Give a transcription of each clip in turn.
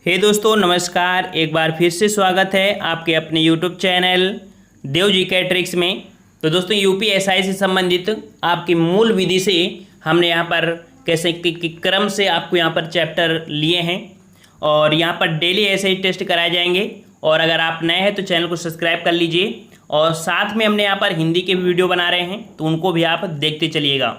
दोस्तों नमस्कार। एक बार फिर से स्वागत है आपके अपने YouTube चैनल देव जी के ट्रिक्स में। तो दोस्तों यूपीएसआई से संबंधित आपकी मूल विधि से हमने यहाँ पर कैसे कि क्रम से आपको यहाँ पर चैप्टर लिए हैं और यहाँ पर डेली ऐसे ही टेस्ट कराए जाएंगे। और अगर आप नए हैं तो चैनल को सब्सक्राइब कर लीजिए और साथ में हमने यहाँ पर हिंदी के भी वीडियो बना रहे हैं तो उनको भी आप देखते चलिएगा।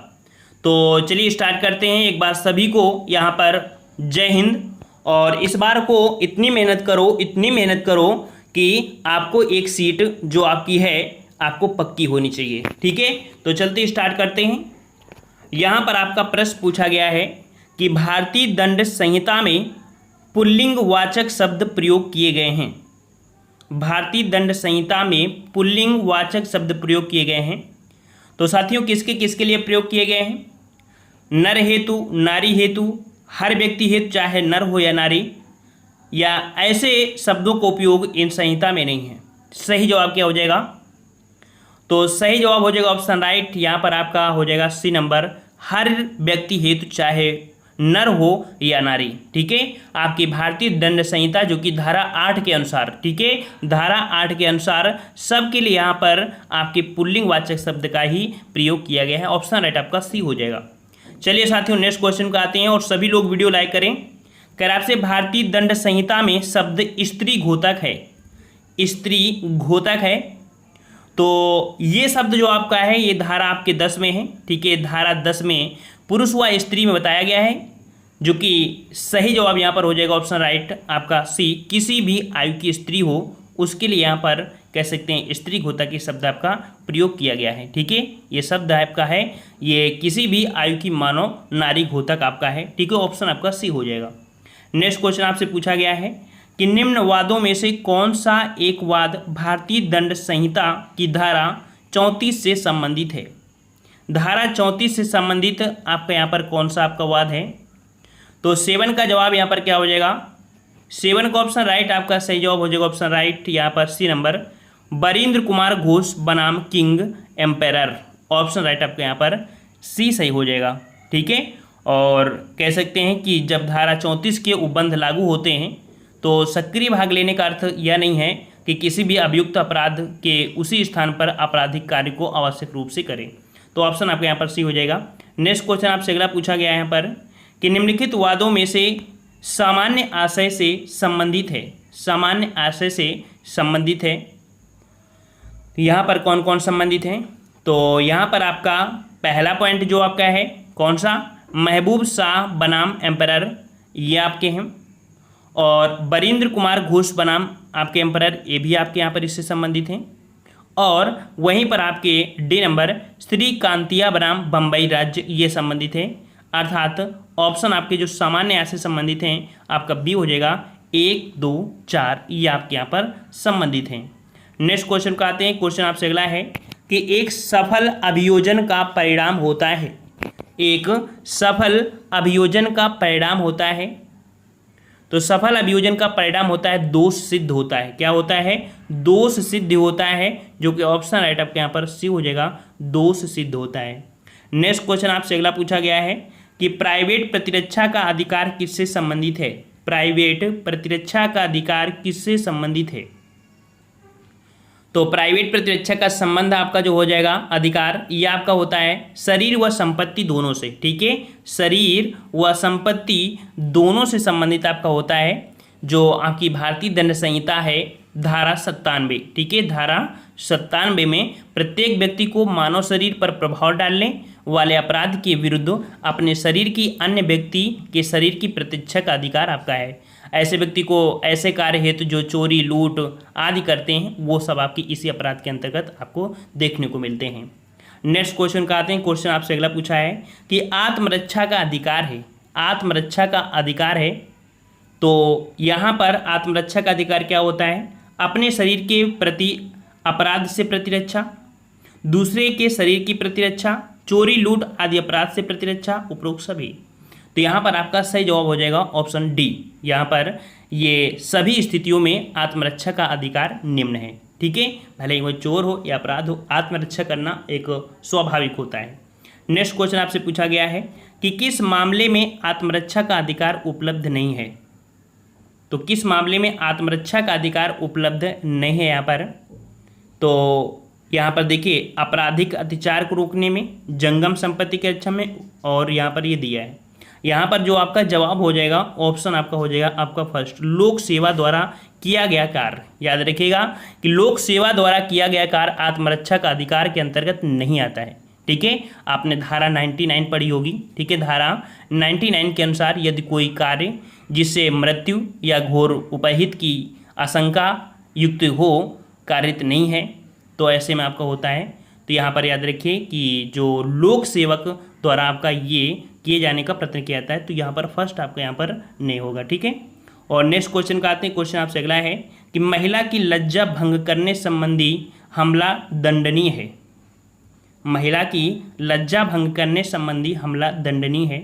तो चलिए स्टार्ट करते हैं। एक बार सभी को यहाँ पर जय हिंद। और इस बार को इतनी मेहनत करो कि आपको एक सीट जो आपकी है आपको पक्की होनी चाहिए। ठीक है, तो चलते स्टार्ट करते हैं। यहाँ पर आपका प्रश्न पूछा गया है कि भारतीय दंड संहिता में पुल्लिंग वाचक शब्द प्रयोग किए गए हैं। भारतीय दंड संहिता में पुल्लिंग वाचक शब्द प्रयोग किए गए हैं। तो साथियों किसके किसके लिए प्रयोग किए गए हैं? नर हेतु, नारी हेतु, हर व्यक्ति हेतु, चाहे नर हो या नारी, या ऐसे शब्दों का उपयोग इन संहिता में नहीं है। सही जवाब क्या हो जाएगा? तो सही जवाब हो जाएगा ऑप्शन राइट। यहाँ पर आपका हो जाएगा सी नंबर, हर व्यक्ति हेतु, चाहे नर हो या नारी। ठीक है, आपकी भारतीय दंड संहिता जो कि धारा 8 के अनुसार, ठीक है, धारा 8 के अनुसार सबके लिए यहाँ पर आपके पुल्लिंग वाचक शब्द का ही प्रयोग किया गया है। ऑप्शन राइट आपका सी हो जाएगा। चलिए साथियों नेक्स्ट क्वेश्चन का आते हैं और सभी लोग वीडियो लाइक करें। कर आपसे भारतीय दंड संहिता में शब्द स्त्री घोतक है, स्त्री घोतक है। तो ये शब्द जो आपका है ये धारा आपके 10 में है। ठीक है, धारा 10 में पुरुष व स्त्री में बताया गया है, जो कि सही जवाब यहाँ पर हो जाएगा ऑप्शन राइट आपका सी। किसी भी आयु की स्त्री हो उसके लिए यहाँ पर कह सकते हैं स्त्री घोतक के शब्द आपका प्रयोग किया गया है। ठीक है, ये शब्द आपका है, ये किसी भी आयु की मानव नारी घोतक आपका है। ठीक है, ऑप्शन आपका सी हो जाएगा। नेक्स्ट क्वेश्चन आपसे पूछा गया है कि निम्न वादों में से कौन सा एक वाद भारतीय दंड संहिता की धारा 34 से संबंधित है? धारा 34 से संबंधित आपका यहाँ पर कौन सा आपका वाद है? तो 7 का जवाब यहाँ पर क्या हो जाएगा? 7 का ऑप्शन राइट आपका सही जवाब हो जाएगा ऑप्शन राइट यहाँ पर सी नंबर, बरिंद्र कुमार घोष बनाम किंग एम्पेरर। ऑप्शन राइट आपका यहाँ पर सी सही हो जाएगा। ठीक है, और कह सकते हैं कि जब धारा 34 के उपबंध लागू होते हैं तो सक्रिय भाग लेने का अर्थ यह नहीं है कि किसी भी अभियुक्त अपराध के उसी स्थान पर आपराधिक कार्य को आवश्यक रूप से करें। तो ऑप्शन आपका यहाँ पर सी हो जाएगा। नेक्स्ट क्वेश्चन आपसे अगला पूछा गया है यहाँ पर कि निम्नलिखित वादों में से सामान्य आशय से संबंधित है, सामान्य आशय से संबंधित है। यहाँ पर कौन कौन संबंधित हैं? तो यहाँ पर आपका पहला पॉइंट जो आपका है कौन सा, महबूब शाह बनाम एम्परर, ये आपके हैं। और बरिंद्र कुमार घोष बनाम आपके एम्परर, ये भी आपके यहाँ पर इससे संबंधित हैं। और वहीं पर आपके डी नंबर श्री कांतिया बनाम बम्बई राज्य, ये संबंधित है। अर्थात ऑप्शन आपके जो सामान्य आय से संबंधित हैं आपका बी हो जाएगा। 1, 2, 4 ये आपके यहाँ पर संबंधित हैं। नेक्स्ट क्वेश्चन का आते हैं। क्वेश्चन आपसे अगला है कि एक सफल अभियोजन का परिणाम होता है, एक सफल अभियोजन का परिणाम होता है। तो सफल अभियोजन का परिणाम होता है दोष सिद्ध होता है। क्या होता है? दोष सिद्ध होता है, जो कि ऑप्शन राइट आपके यहाँ पर सी हो जाएगा, दोष सिद्ध होता है। नेक्स्ट क्वेश्चन आपसे अगला पूछा गया है कि प्राइवेट प्रतिरक्षा का अधिकार किससे संबंधित है? प्राइवेट प्रतिरक्षा का अधिकार किससे संबंधित है? तो प्राइवेट प्रतिरक्षा का संबंध आपका जो हो जाएगा अधिकार, ये आपका होता है शरीर व संपत्ति दोनों से। ठीक है, शरीर व संपत्ति दोनों से संबंधित आपका होता है, जो आपकी भारतीय दंड संहिता है धारा 97। ठीक है, धारा 97 में प्रत्येक व्यक्ति को मानव शरीर पर प्रभाव डालने वाले अपराध के विरुद्ध अपने शरीर की अन्य व्यक्ति के शरीर की प्रतिरक्षा का अधिकार आपका है। ऐसे व्यक्ति को ऐसे कार्य हेतु जो चोरी, लूट आदि करते हैं वो सब आपकी इसी अपराध के अंतर्गत आपको देखने को मिलते हैं। नेक्स्ट क्वेश्चन का आते हैं। क्वेश्चन आपसे अगला पूछा है कि आत्मरक्षा का अधिकार है, आत्मरक्षा का अधिकार है। तो यहाँ पर आत्मरक्षा का अधिकार क्या होता है? अपने शरीर के प्रति अपराध से प्रतिरक्षा, दूसरे के शरीर की प्रतिरक्षा, चोरी, लूट आदि अपराध से प्रतिरक्षा, उपरोक्त सभी। तो यहाँ पर आपका सही जवाब हो जाएगा ऑप्शन डी। यहाँ पर ये सभी स्थितियों में आत्मरक्षा का अधिकार निम्न है। ठीक है, भले ही वो चोर हो या अपराध हो, आत्मरक्षा करना एक स्वाभाविक होता है। नेक्स्ट क्वेश्चन आपसे पूछा गया है कि किस मामले में आत्मरक्षा का अधिकार उपलब्ध नहीं है? तो किस मामले में आत्मरक्षा का अधिकार उपलब्ध नहीं है यहाँ पर? तो यहाँ पर देखिए आपराधिक अत्याचार को रोकने में, जंगम संपत्ति की रक्षा में, और यहाँ पर ये दिया है। यहाँ पर जो आपका जवाब हो जाएगा ऑप्शन आपका हो जाएगा आपका फर्स्ट, लोक सेवा द्वारा किया गया कार्य। याद रखिएगा कि लोक सेवा द्वारा किया गया कार्य आत्मरक्षा का अधिकार के अंतर्गत नहीं आता है। ठीक है, आपने धारा 99 पढ़ी होगी। ठीक है, धारा 99 के अनुसार यदि कोई कार्य जिससे मृत्यु या घोर उपहित की आशंका युक्त हो कारित नहीं है तो ऐसे में आपका होता है। तो यहाँ पर याद रखिए कि जो लोक सेवक द्वारा आपका ये किए जाने का प्रयत्न किया जाता है, तो यहाँ पर फर्स्ट आपका यहाँ पर नहीं होगा। ठीक है, और नेक्स्ट क्वेश्चन का आते हैं। क्वेश्चन आपसे अगला है कि महिला की लज्जा भंग करने संबंधी हमला दंडनीय है। महिला की लज्जा भंग करने संबंधी हमला दंडनीय है।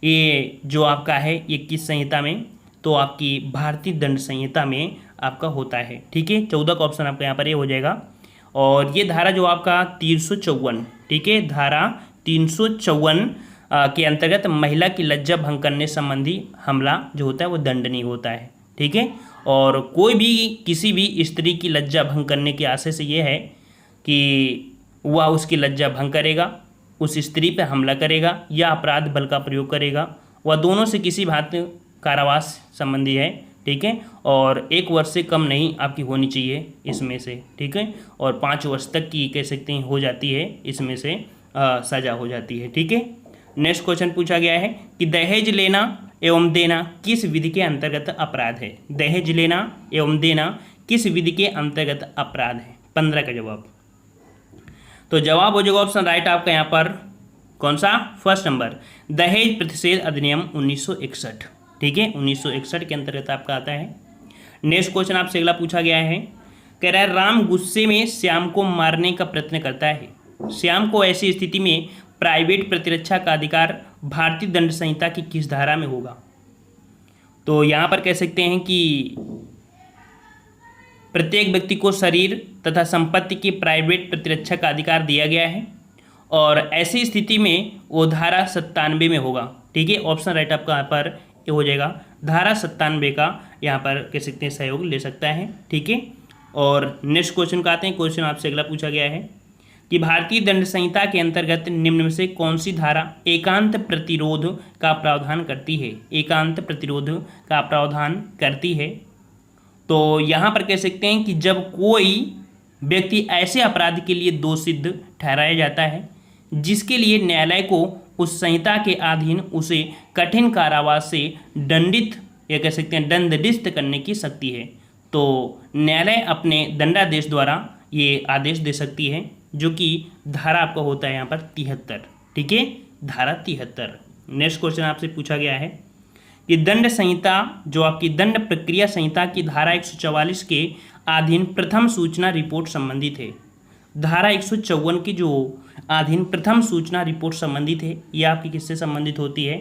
ये जो आपका है ये किस संहिता में? तो आपकी भारतीय दंड संहिता में आपका होता है। ठीक है, 14 का ऑप्शन आपका यहाँ पर ये हो जाएगा। और ये धारा जो आपका 354, ठीक है, धारा 354 के अंतर्गत महिला की लज्जा भंग करने संबंधी हमला जो होता है वो दंडनीय होता है। ठीक है, और कोई भी किसी भी स्त्री की लज्जा भंग करने के आशय से ये है कि वह उसकी लज्जा भंग करेगा, उस स्त्री पर हमला करेगा या अपराध बल का प्रयोग करेगा, वह दोनों से किसी भांति कारावास संबंधी है। ठीक है, और 1 वर्ष से कम नहीं आपकी होनी चाहिए इसमें से। ठीक है, और 5 वर्ष तक की कह सकते हैं हो जाती है, इसमें से सजा हो जाती है। ठीक है, नेक्स्ट क्वेश्चन पूछा गया है कि दहेज लेना एवं देना किस विधि के अंतर्गत अपराध है? दहेज लेना एवं देना किस विधि के अंतर्गत अपराध है? 15 का जवाब। तो जवाब हो जाएगा ऑप्शन राइट आपका यहाँ पर कौन सा? फर्स्ट नंबर, दहेज प्रतिषेध अधिनियम 1961। ठीक है, 1961 के अंतर्गत आपका आता है। नेक्स्ट क्वेश्चन आपसे अगला पूछा गया है, कह रहा है राम गुस्से में श्याम को मारने का प्रयत्न करता है। श्याम को ऐसी स्थिति में प्राइवेट प्रतिरक्षा का अधिकार भारतीय दंड संहिता की किस धारा में होगा? तो यहाँ पर कह सकते हैं कि प्रत्येक व्यक्ति को शरीर तथा संपत्ति की प्राइवेट प्रतिरक्षा का अधिकार दिया गया है और ऐसी स्थिति में वो धारा 97 में होगा। ठीक है, ऑप्शन राइट आपका यहाँ पर ये हो जाएगा, धारा 97 का यहाँ पर कह सकते हैं सहयोग ले सकता है। ठीक है, और नेक्स्ट क्वेश्चन का आते हैं। क्वेश्चन आपसे अगला पूछा गया है कि भारतीय दंड संहिता के अंतर्गत निम्न में से कौन सी धारा एकांत प्रतिरोध का प्रावधान करती है? एकांत प्रतिरोध का प्रावधान करती है। तो यहाँ पर कह सकते हैं कि जब कोई व्यक्ति ऐसे अपराध के लिए दोषित ठहराया जाता है जिसके लिए न्यायालय को उस संहिता के अधीन उसे कठिन कारावास से दंडित या कह सकते हैं दंडनिष्ठ करने की शक्ति है, तो न्यायालय अपने दंडादेश द्वारा ये आदेश दे सकती है, जो कि धारा आपका होता है यहाँ पर 73। ठीक है, धारा 73। नेक्स्ट क्वेश्चन आपसे पूछा गया है कि दंड संहिता जो आपकी दंड प्रक्रिया संहिता की धारा 144 के अधीन प्रथम सूचना रिपोर्ट संबंधित है। धारा 154 की जो अधीन प्रथम सूचना रिपोर्ट संबंधित है, ये आपकी किससे संबंधित होती है?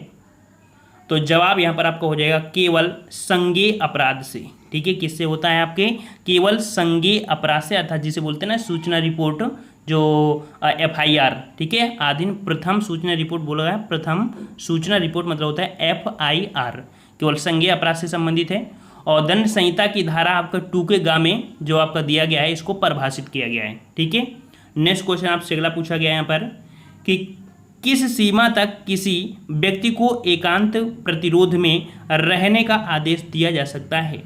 तो जवाब यहाँ पर आपका हो जाएगा केवल संज्ञेय अपराध से। ठीक है, किससे होता है आपके? केवल संज्ञेय अपराध से, अर्थात जिसे बोलते हैं ना सूचना रिपोर्ट, जो FIR। ठीक है, अधीन प्रथम सूचना रिपोर्ट बोला है, प्रथम सूचना रिपोर्ट मतलब होता है FIR, केवल संज्ञेय अपराध से संबंधित है। और दंड संहिता की धारा आपका 2 के गा में जो आपका दिया गया है इसको परिभाषित किया गया है। ठीक है, नेक्स्ट क्वेश्चन आपसे अगला पूछा गया है यहाँ पर कि किस सीमा तक किसी व्यक्ति को एकांत प्रतिरोध में रहने का आदेश दिया जा सकता है?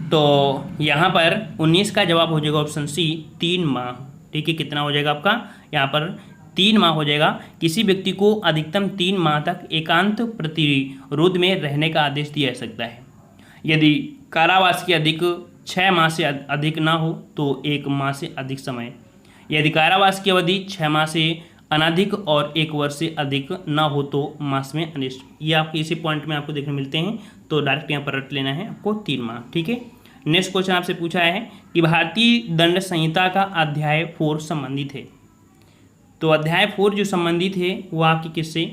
तो यहाँ पर 19 का जवाब हो जाएगा ऑप्शन सी, 3 माह। ठीक है, कितना हो जाएगा आपका यहाँ पर? 3 माह हो जाएगा। किसी व्यक्ति को अधिकतम 3 माह तक एकांत प्रतिरोध में रहने का आदेश दिया जा सकता है। यदि कारावास की अधिक 6 माह से अधिक ना हो तो 1 माह से अधिक समय, यदि कारावास की अवधि 6 माह से अनधिक और 1 वर्ष से अधिक ना हो तो मास में अनिष्ट। ये आपके इसी पॉइंट में आपको देखने मिलते हैं, तो डायरेक्ट यहाँ पर रट लेना है आपको 3 माह। ठीक है, नेक्स्ट क्वेश्चन आपसे पूछा है कि भारतीय दंड संहिता का अध्याय 4 संबंधित है। तो अध्याय 4 जो संबंधित है वो आपकी किससे?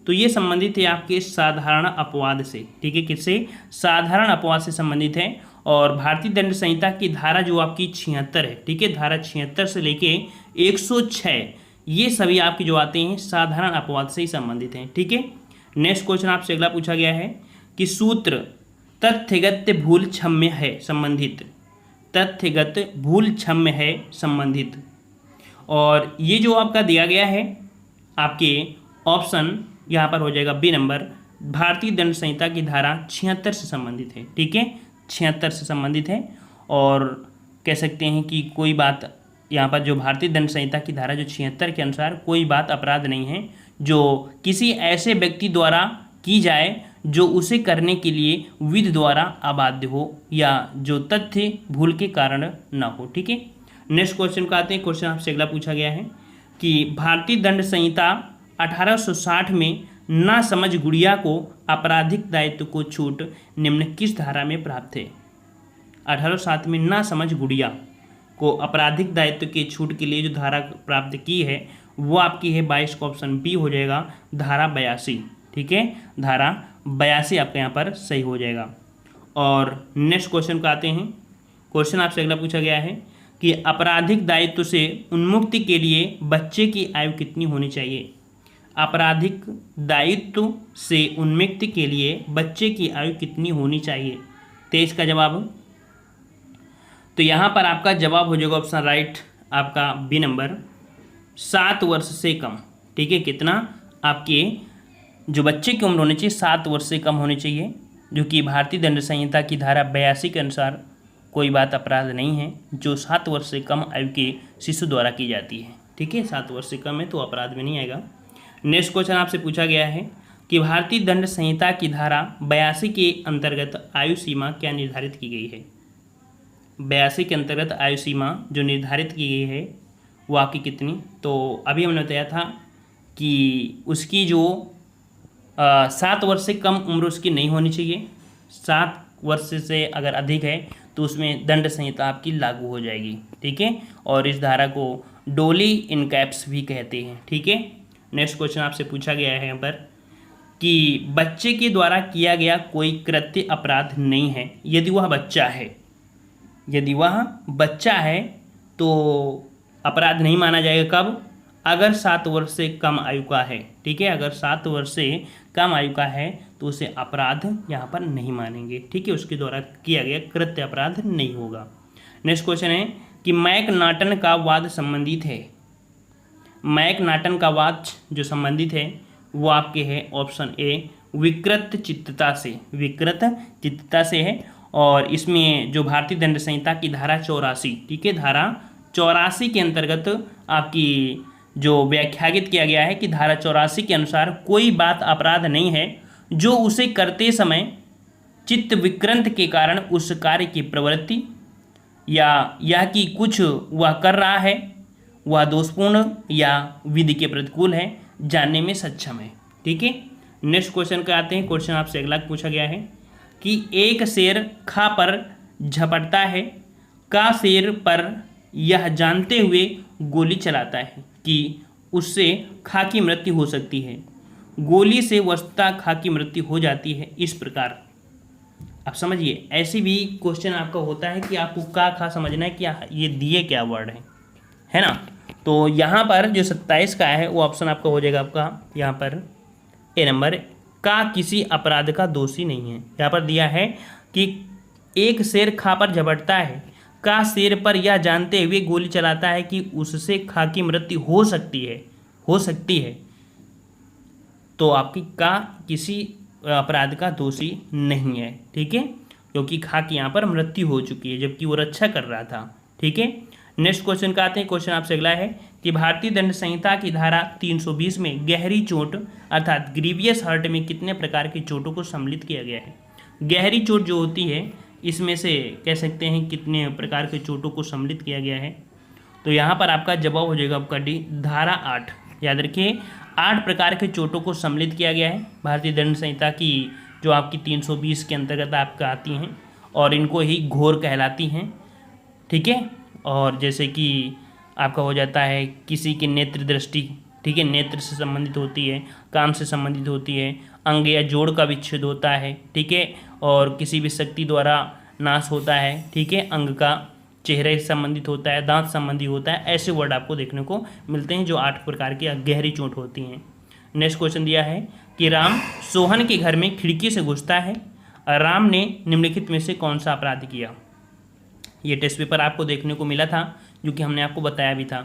तो ये संबंधित है आपके साधारण अपवाद से। ठीक है, किससे? साधारण अपवाद से संबंधित है। और भारतीय दंड संहिता की धारा जो आपकी 76 है, ठीक है, धारा 76 से लेके 106 ये सभी आपके जो आते हैं साधारण अपवाद से ही संबंधित हैं। ठीक है, नेक्स्ट क्वेश्चन आपसे अगला पूछा गया है कि सूत्र तथ्यगत भूल क्षम्य है संबंधित, तथ्यगत भूल क्षम्य है संबंधित। और ये जो आपका दिया गया है आपके ऑप्शन यहाँ पर हो जाएगा बी नंबर, भारतीय दंड संहिता की धारा 76 से संबंधित है। ठीक है, 76 से संबंधित है। और कह सकते हैं कि कोई बात यहाँ पर जो भारतीय दंड संहिता की धारा जो 76 के अनुसार कोई बात अपराध नहीं है जो किसी ऐसे व्यक्ति द्वारा की जाए जो उसे करने के लिए विधि द्वारा अबाध्य हो या जो तथ्य भूल के कारण न हो। ठीक है, नेक्स्ट क्वेश्चन को आते हैं। क्वेश्चन आपसे अगला पूछा गया है कि भारतीय दंड संहिता 1860 में नासमझ गुड़िया को आपराधिक दायित्व को छूट निम्न किस धारा में प्राप्त है। 1860 में नासमझ गुड़िया को आपराधिक दायित्व के छूट के लिए जो धारा प्राप्त की है वो आपकी है 22 का ऑप्शन बी हो जाएगा, धारा 82। ठीक है, धारा 82 आपका यहाँ पर सही हो जाएगा। और नेक्स्ट क्वेश्चन को आते हैं। क्वेश्चन आपसे अगला पूछा गया है कि आपराधिक दायित्व से उन्मुक्ति के लिए बच्चे की आयु कितनी होनी चाहिए। आपराधिक दायित्व से उन्मुक्ति के लिए बच्चे की आयु कितनी होनी चाहिए। 23 का जवाब, तो यहाँ पर आपका जवाब हो जाएगा ऑप्शन राइट आपका बी नंबर, 7 वर्ष से कम। ठीक है, कितना आपके जो बच्चे की उम्र होनी चाहिए 7 वर्ष से कम होनी चाहिए, जो कि भारतीय दंड संहिता की धारा 82 के अनुसार कोई बात अपराध नहीं है जो 7 वर्ष से कम आयु के शिशु द्वारा की जाती है। ठीक है, 7 वर्ष से कम है तो अपराध में नहीं आएगा। नेक्स्ट क्वेश्चन आपसे पूछा गया है कि भारतीय दंड संहिता की धारा 82 के अंतर्गत आयु सीमा क्या निर्धारित की गई है। 82 के अंतर्गत आयु सीमा जो निर्धारित की गई है वो आपकी कितनी, तो अभी हमने बताया था कि उसकी जो 7 वर्ष से कम उम्र उसकी नहीं होनी चाहिए। 7 वर्ष से अगर अधिक है तो उसमें दंड संहिता आपकी लागू हो जाएगी। ठीक है, और इस धारा को डोली इन कैप्स भी कहते हैं। ठीक है, नेक्स्ट क्वेश्चन आपसे पूछा गया है यहाँ पर कि बच्चे के द्वारा किया गया कोई कृत्य अपराध नहीं है यदि वह बच्चा है। यदि वह बच्चा है तो अपराध नहीं माना जाएगा। कब? अगर 7 वर्ष से कम आयु का है। ठीक है, अगर 7 वर्ष से कम आयु का है तो उसे अपराध यहाँ पर नहीं मानेंगे। ठीक है, उसके द्वारा किया गया कृत्य अपराध नहीं होगा। नेक्स्ट क्वेश्चन है कि मैकनाटन का वाद संबंधित है। मैकनाटन का वाद जो संबंधित है वो आपके है ऑप्शन ए, विकृत चित्तता से। विकृत चित्तता से है और इसमें जो भारतीय दंड संहिता की धारा 84, ठीक है, धारा 84 के अंतर्गत आपकी जो व्याख्यायित किया गया है कि धारा 84 के अनुसार कोई बात अपराध नहीं है जो उसे करते समय चित्त विकृत के कारण उस कार्य की प्रवृत्ति या यह कि कुछ वह कर रहा है वह दोषपूर्ण या विधि के प्रतिकूल है जानने में सक्षम है। ठीक है, नेक्स्ट क्वेश्चन का आते हैं। क्वेश्चन आपसे अगला पूछा गया है कि एक शेर खा पर झपटता है, का शेर पर यह जानते हुए गोली चलाता है कि उससे खा की मृत्यु हो सकती है। गोली से वस्तुतः खा की मृत्यु हो जाती है। इस प्रकार आप समझिए, ऐसे भी क्वेश्चन आपका होता है कि आपको का खा समझना है कि ये दिए क्या वर्ड है ना। तो यहाँ पर जो 27 का है वो ऑप्शन आपका हो जाएगा आपका यहाँ पर ए नंबर, का किसी अपराध का दोषी नहीं है। यहाँ पर दिया है कि एक शेर खा पर झपटता है, का शेर पर यह जानते हुए गोली चलाता है कि उससे खा की मृत्यु हो सकती है। तो आपकी का किसी अपराध का दोषी नहीं है। ठीक है, क्योंकि खा की यहाँ पर मृत्यु हो चुकी है जबकि वो रक्षा कर रहा था। ठीक है, नेक्स्ट क्वेश्चन का आते हैं। क्वेश्चन आपसे अगला है कि भारतीय दंड संहिता की धारा 320 में गहरी चोट अर्थात ग्रीवियस हर्ट में कितने प्रकार की चोटों को सम्मिलित किया गया है। गहरी चोट जो होती है इसमें से कह सकते हैं कितने प्रकार के चोटों को सम्मिलित किया गया है। तो यहाँ पर आपका जवाब हो जाएगा आपका डी, धारा 8। याद रखिए 8 प्रकार के चोटों को सम्मिलित किया गया है भारतीय दंड संहिता की जो आपकी 320 के अंतर्गत आपका आती हैं और इनको ही घोर कहलाती हैं। ठीक है, और जैसे कि आपका हो जाता है किसी की नेत्र दृष्टि, ठीक है, नेत्र से संबंधित होती है, काम से संबंधित होती है, अंग या जोड़ का विच्छेद होता है। ठीक है, और किसी भी शक्ति द्वारा नाश होता है। ठीक है, अंग का चेहरे से संबंधित होता है, दांत संबंधी होता है। ऐसे वर्ड आपको देखने को मिलते हैं जो 8 प्रकार की गहरी चोट होती हैं। नेक्स्ट क्वेश्चन दिया है कि राम सोहन के घर में खिड़की से घुसता है, राम ने निम्नलिखित में से कौन सा अपराध किया। ये टेस्ट पेपर आपको देखने को मिला था, जो कि हमने आपको बताया भी था।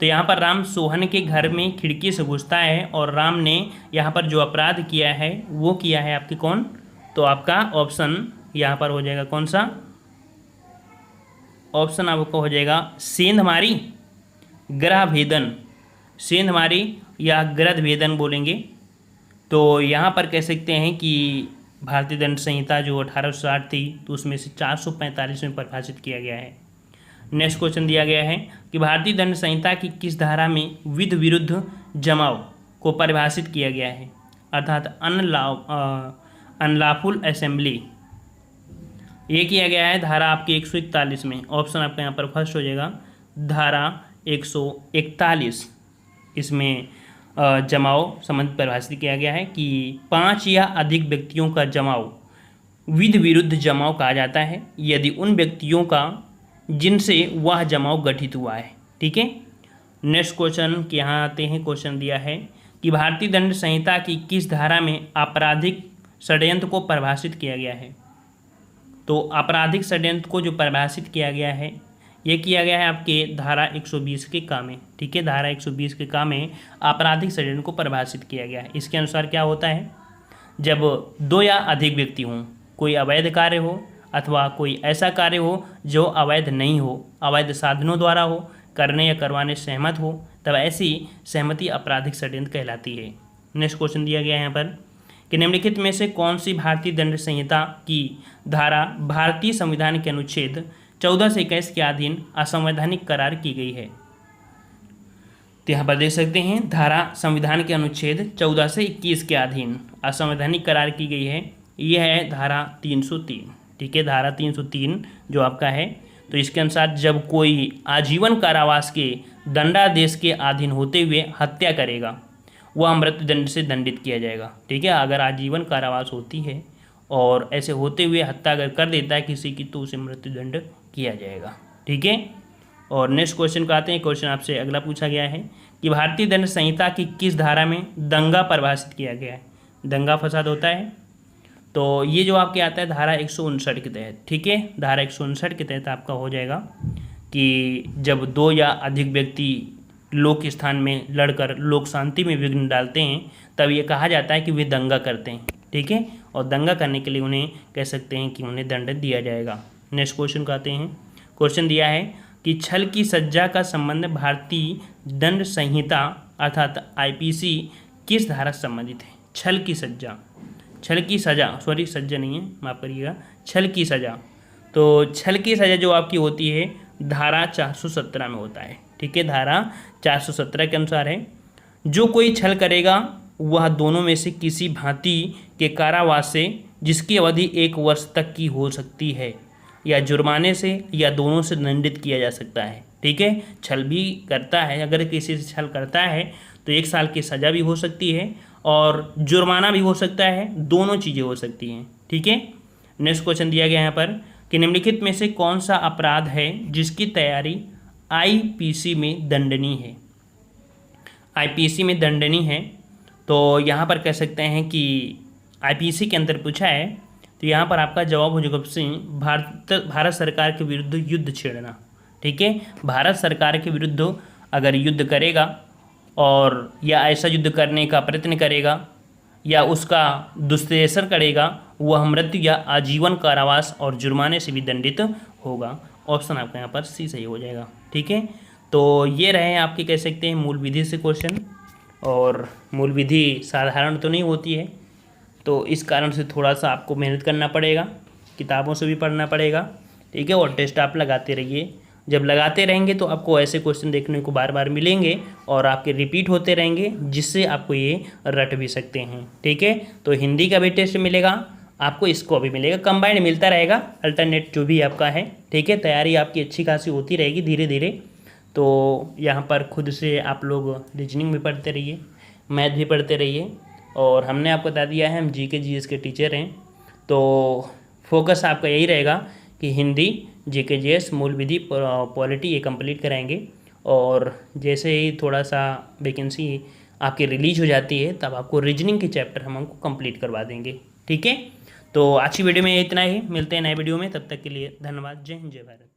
तो यहाँ पर राम सोहन के घर में खिड़की से घुसता है और राम ने यहाँ पर जो अपराध किया है वो किया है आपके कौन, तो आपका ऑप्शन यहाँ पर हो जाएगा कौन सा, ऑप्शन आपको हो जाएगा सेंधमारी ग्रह भेदन, सेंधमारी या ग्रह भेदन बोलेंगे। तो यहाँ पर कह सकते हैं कि भारतीय दंड संहिता जो 1860 थी तो उसमें से 445 में परिभाषित किया गया है। नेक्स्ट क्वेश्चन दिया गया है कि भारतीय दंड संहिता की किस धारा में विध विरुद्ध जमाव को परिभाषित किया गया है, अर्थात अनलॉफुल असेंबली। ये किया गया है धारा आपकी 141 में। ऑप्शन आपका यहाँ पर फर्स्ट हो जाएगा धारा 141। इसमें जमाव संबंध परिभाषित किया गया है कि 5 या अधिक व्यक्तियों का जमाव विध विरुद्ध जमाव कहा जाता है यदि उन व्यक्तियों का जिनसे वह जमाव गठित हुआ है। ठीक है। नेक्स्ट क्वेश्चन के यहाँ आते हैं। क्वेश्चन दिया है कि भारतीय दंड संहिता की किस धारा में आपराधिक षड्यंत्र को परिभाषित किया गया है। तो आपराधिक षड्यंत्र को जो परिभाषित किया गया है ये किया गया है आपके धारा 120 के का में। ठीक है, धारा 120 के का में आपराधिक षड्यंत्र को परिभाषित किया गया है। इसके अनुसार क्या होता है, जब 2 या अधिक व्यक्ति हों, कोई अवैध कार्य हो अथवा कोई ऐसा कार्य हो जो अवैध नहीं हो, अवैध साधनों द्वारा हो, करने या करवाने सहमत हो, तब ऐसी सहमति आपराधिक षड्यंत्र कहलाती है। नेक्स्ट क्वेश्चन दिया गया है यहाँ पर कि निम्नलिखित में से कौन सी भारतीय दंड संहिता की धारा भारतीय संविधान के अनुच्छेद 14 से 21 के अधीन असंवैधानिक करार की गई है। तो यहाँ पर देख सकते हैं धारा संविधान के अनुच्छेद 14 से 21 के अधीन असंवैधानिक करार की गई है। यह है धारा 303। ठीक है, धारा 303 जो आपका है, तो इसके अनुसार जब कोई आजीवन कारावास के दंडादेश के अधीन होते हुए हत्या करेगा वह मृत्युदंड से दंडित किया जाएगा। ठीक है, अगर आजीवन कारावास होती है और ऐसे होते हुए हत्या अगर कर देता है किसी की तो उसे मृत्युदंड किया जाएगा। ठीक है। और नेक्स्ट क्वेश्चन को आते हैं। क्वेश्चन आपसे अगला पूछा गया है कि भारतीय दंड संहिता की किस धारा में दंगा परिभाषित किया गया है। दंगा फसाद होता है तो ये जो आपके आता है धारा 159 के तहत। ठीक है, धारा 159 के तहत आपका हो जाएगा कि जब 2 या अधिक व्यक्ति लोक स्थान में लड़कर लोक शांति में विघ्न डालते हैं तब ये कहा जाता है कि वे दंगा करते हैं। ठीक है, और दंगा करने के लिए उन्हें कह सकते हैं कि उन्हें दंड दिया जाएगा। नेक्स्ट क्वेश्चन को आते हैं। क्वेश्चन दिया है कि छल की सज्जा का संबंध भारतीय दंड संहिता अर्थात IPC किस धारा से संबंधित है। छल की सज्जा, छल की सजा, सॉरी सज्जा नहीं है, माफ़ करिएगा, छल की सजा। तो छल की सजा जो आपकी होती है धारा 417 में होता है। ठीक है, धारा 417 के अनुसार है जो कोई छल करेगा वह दोनों में से किसी भांति के कारावास से जिसकी अवधि 1 वर्ष तक की हो सकती है या जुर्माने से या दोनों से दंडित किया जा सकता है। ठीक है, छल भी करता है, अगर किसी से छल करता है तो 1 साल की सज़ा भी हो सकती है और जुर्माना भी हो सकता है, दोनों चीज़ें हो सकती हैं। ठीक है। नेक्स्ट क्वेश्चन दिया गया यहाँ पर कि निम्नलिखित में से कौन सा अपराध है जिसकी तैयारी IPC में दंडनीय है। IPC में दंडनीय है तो यहाँ पर कह सकते हैं कि IPC के अंदर पूछा है तो यहाँ पर आपका जवाब हो जाएगा सिंह भारत सरकार के विरुद्ध युद्ध छेड़ना। ठीक है, भारत सरकार के विरुद्ध अगर युद्ध करेगा और या ऐसा युद्ध करने का प्रयत्न करेगा या उसका दुष्प्रेषण करेगा वह मृत्यु या आजीवन कारावास और जुर्माने से भी दंडित होगा। ऑप्शन आपका यहाँ पर सी सही हो जाएगा। ठीक है, तो ये रहे आपके कह सकते हैं मूल विधि से क्वेश्चन। और मूल विधि साधारण तो नहीं होती है तो इस कारण से थोड़ा सा आपको मेहनत करना पड़ेगा, किताबों से भी पढ़ना पड़ेगा। ठीक है, और टेस्ट आप लगाते रहिए। जब लगाते रहेंगे तो आपको ऐसे क्वेश्चन देखने को बार बार मिलेंगे और आपके रिपीट होते रहेंगे जिससे आपको ये रट भी सकते हैं। ठीक है, तो हिंदी का भी टेस्ट मिलेगा आपको, इसको भी मिलेगा, कंबाइंड मिलता रहेगा, अल्टरनेट जो भी आपका है। ठीक है, तैयारी आपकी अच्छी खासी होती रहेगी धीरे धीरे। तो यहाँ पर खुद से आप लोग रीजनिंग भी पढ़ते रहिए, मैथ भी पढ़ते रहिए। और हमने आपको बता दिया है हम GK GS के टीचर हैं, तो फोकस आपका यही रहेगा कि हिंदी, GK GS, मूल विधि, पॉलिटी ये कंप्लीट कराएंगे। और जैसे ही थोड़ा सा वैकेंसी आपकी रिलीज हो जाती है तब आपको रीजनिंग के चैप्टर हम हमको कंप्लीट करवा देंगे। ठीक है, तो आज की वीडियो में इतना ही, मिलते हैं नए वीडियो में, तब तक के लिए धन्यवाद। जय हिंद जय भारत।